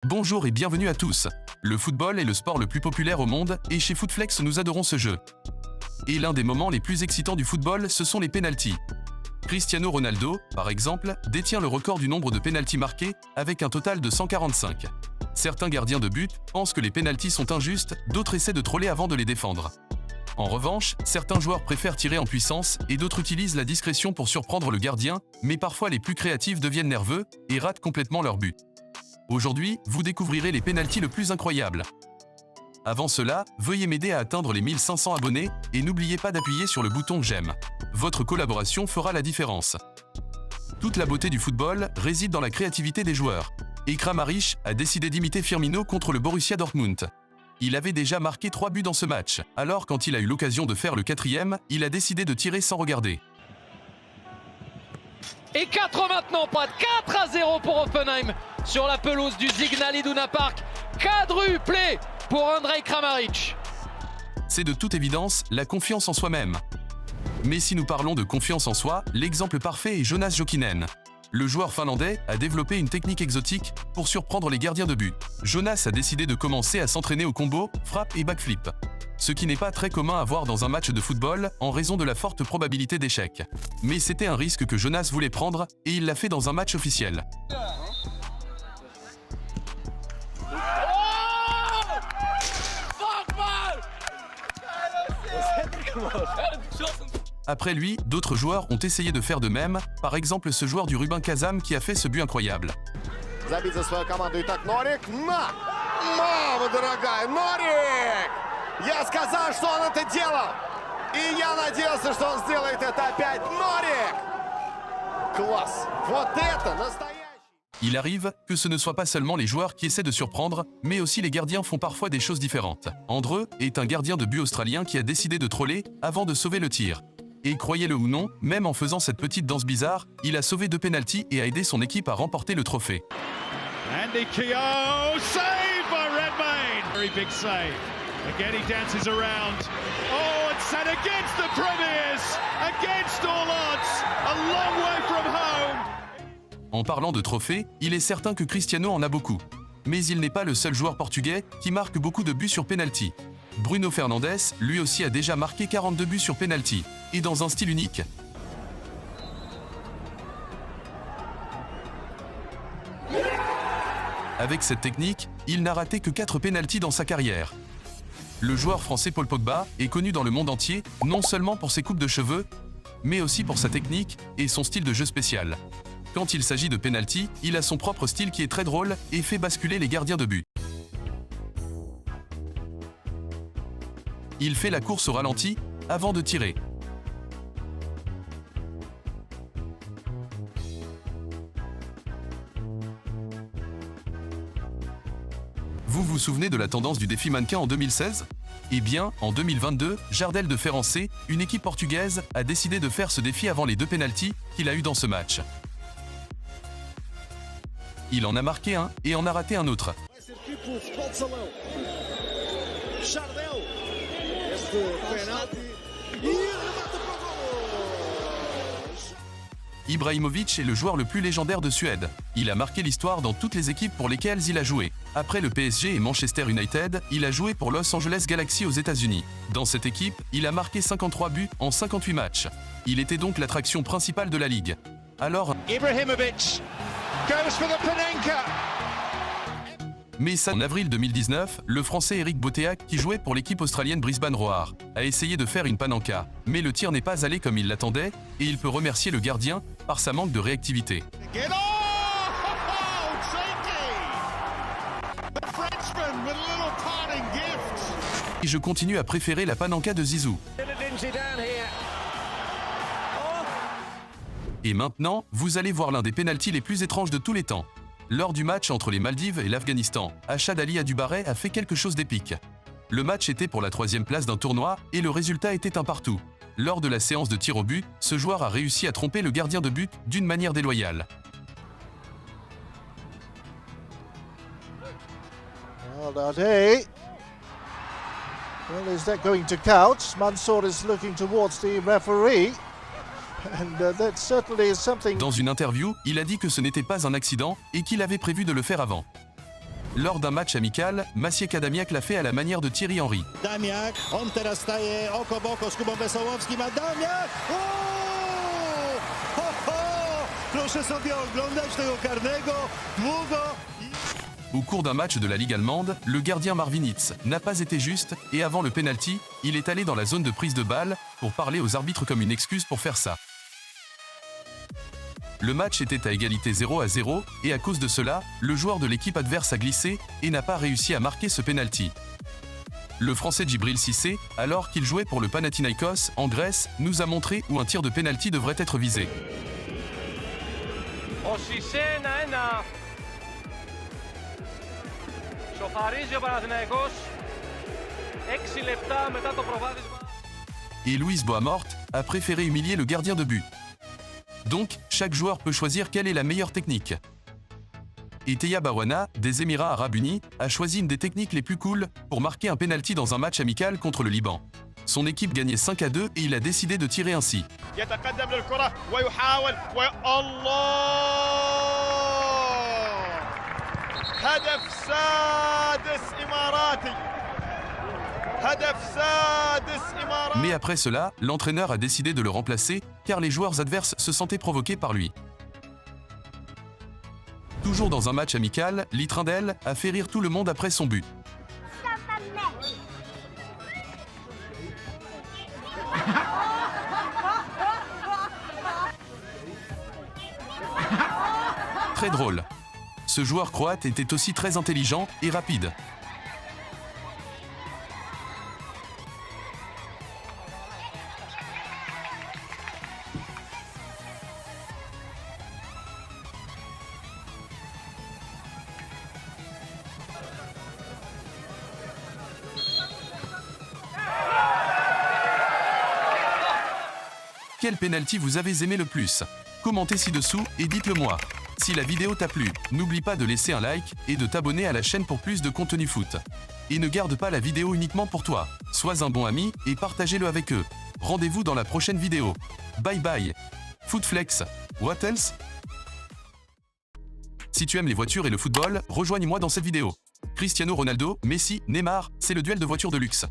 Bonjour et bienvenue à tous. Le football est le sport le plus populaire au monde et chez Footflex nous adorons ce jeu. Et l'un des moments les plus excitants du football, ce sont les pénaltys. Cristiano Ronaldo, par exemple, détient le record du nombre de pénaltys marqués avec un total de 145. Certains gardiens de but pensent que les pénaltys sont injustes, d'autres essaient de troller avant de les défendre. En revanche, certains joueurs préfèrent tirer en puissance et d'autres utilisent la discrétion pour surprendre le gardien, mais parfois les plus créatifs deviennent nerveux et ratent complètement leur but. Aujourd'hui, vous découvrirez les pénaltys le plus incroyables. Avant cela, veuillez m'aider à atteindre les 1500 abonnés et n'oubliez pas d'appuyer sur le bouton j'aime. Votre collaboration fera la différence. Toute la beauté du football réside dans la créativité des joueurs. Et Kramaric a décidé d'imiter Firmino contre le Borussia Dortmund. Il avait déjà marqué 3 buts dans ce match, alors quand il a eu l'occasion de faire le 4e, il a décidé de tirer sans regarder. Et 4 maintenant, pas de 4-0 pour Hoffenheim sur la pelouse du Signal Iduna Park. Quadruplé pour Andrej Kramaric. C'est de toute évidence la confiance en soi-même. Mais si nous parlons de confiance en soi, l'exemple parfait est Jonas Jokinen. Le joueur finlandais a développé une technique exotique pour surprendre les gardiens de but. Jonas a décidé de commencer à s'entraîner au combo, frappe et backflip. Ce qui n'est pas très commun à voir dans un match de football en raison de la forte probabilité d'échec. Mais c'était un risque que Jonas voulait prendre et il l'a fait dans un match officiel. Après lui, d'autres joueurs ont essayé de faire de même, par exemple ce joueur du Rubin Kazan qui a fait ce but incroyable. Забить за свою команду. Итак, Норик. Мама дорогая, Норик! Я сказал, что он это делал. И я надеялся, что он сделает это опять. Норик! Класс! Вот это настоящий! Il arrive que ce ne soit pas seulement les joueurs qui essaient de surprendre, mais aussi les gardiens font parfois des choses différentes. Andreu est un gardien de but australien qui a décidé de troller avant de sauver le tir. Et croyez-le ou non, même en faisant cette petite danse bizarre, il a sauvé 2 pénaltys et a aidé son équipe à remporter le trophée. Andy Keogh, save by Redmayne. Very big save. Again he dances around. Oh, it's set against the Premiers, against all odds, a long way from home. En parlant de trophées, il est certain que Cristiano en a beaucoup. Mais il n'est pas le seul joueur portugais qui marque beaucoup de buts sur pénalty. Bruno Fernandes, lui aussi a déjà marqué 42 buts sur pénalty, et dans un style unique. Avec cette technique, il n'a raté que 4 pénaltys dans sa carrière. Le joueur français Paul Pogba est connu dans le monde entier, non seulement pour ses coupes de cheveux, mais aussi pour sa technique et son style de jeu spécial. Quand il s'agit de pénalty, il a son propre style qui est très drôle et fait basculer les gardiens de but. Il fait la course au ralenti avant de tirer. Vous vous souvenez de la tendance du défi mannequin en 2016 ? Eh bien, en 2022, Jardel de Ferrancé, une équipe portugaise, a décidé de faire ce défi avant les 2 pénaltys qu'il a eu dans ce match. Il en a marqué un et en a raté un autre. Ibrahimovic est le joueur le plus légendaire de Suède. Il a marqué l'histoire dans toutes les équipes pour lesquelles il a joué. Après le PSG et Manchester United, il a joué pour Los Angeles Galaxy aux États-Unis. Dans cette équipe, il a marqué 53 buts en 58 matchs. Il était donc l'attraction principale de la ligue. Alors, Ibrahimovic goes for the Panenka. Mais ça, en avril 2019, le Français Eric Botéac, qui jouait pour l'équipe australienne Brisbane Roar, a essayé de faire une panenka, mais le tir n'est pas allé comme il l'attendait, et il peut remercier le gardien par sa manque de réactivité. Get on! The Frenchman with a little parting gift. Et je continue à préférer la panenka de Zizou. Et maintenant, vous allez voir l'un des pénaltys les plus étranges de tous les temps. Lors du match entre les Maldives et l'Afghanistan, Achad Ali Adubareh a fait quelque chose d'épique. Le match était pour la 3e place d'un tournoi et le résultat était un partout. Lors de la séance de tir au but, ce joueur a réussi à tromper le gardien de but d'une manière déloyale. Well, well, is that going to count? Mansour is looking towards the referee. Dans une interview, il a dit que ce n'était pas un accident et qu'il avait prévu de le faire avant. Lors d'un match amical, Maciej Adamiak l'a fait à la manière de Thierry Henry. Adamiak, on teraz staje oko w oko z Kubą Wesołowskim. Adamiak! O! Ho, ho! Proszę sobie oglądać tego karnego, długo. Au cours d'un match de la Ligue allemande, le gardien Marvin Hitz n'a pas été juste et avant le penalty, il est allé dans la zone de prise de balle pour parler aux arbitres comme une excuse pour faire ça. Le match était à égalité 0-0 et à cause de cela, le joueur de l'équipe adverse a glissé et n'a pas réussi à marquer ce penalty. Le français Djibril Cissé, alors qu'il jouait pour le Panathinaikos en Grèce, nous a montré où un tir de penalty devrait être visé. Ο Σισέ 1-1. Σοφαρίζει ο Παναθηναϊκός 6 λεπτά μετά το προβάδισμα. Et Luis Boamort a préféré humilier le gardien de but. Donc, chaque joueur peut choisir quelle est la meilleure technique. Et Teya Bawana, des Émirats Arabes Unis, a choisi une des techniques les plus cool pour marquer un penalty dans un match amical contre le Liban. Son équipe gagnait 5-2 et il a décidé de tirer ainsi. يتقدم للكرة ويحاول الله هدف سادس إماراتي هدف سادس إماراتي. Mais après cela, l'entraîneur a décidé de le remplacer car les joueurs adverses se sentaient provoqués par lui. Toujours dans un match amical, Litrindel a fait rire tout le monde après son but. Très drôle. Ce joueur croate était aussi très intelligent et rapide. Quel penalty vous avez aimé le plus? Commentez ci-dessous et dites-le moi. Si la vidéo t'a plu, n'oublie pas de laisser un like et de t'abonner à la chaîne pour plus de contenu foot. Et ne garde pas la vidéo uniquement pour toi. Sois un bon ami et partagez-le avec eux. Rendez-vous dans la prochaine vidéo. Bye bye. Footflex. What else? Si tu aimes les voitures et le football, rejoigne-moi dans cette vidéo. Cristiano Ronaldo, Messi, Neymar, c'est le duel de voitures de luxe.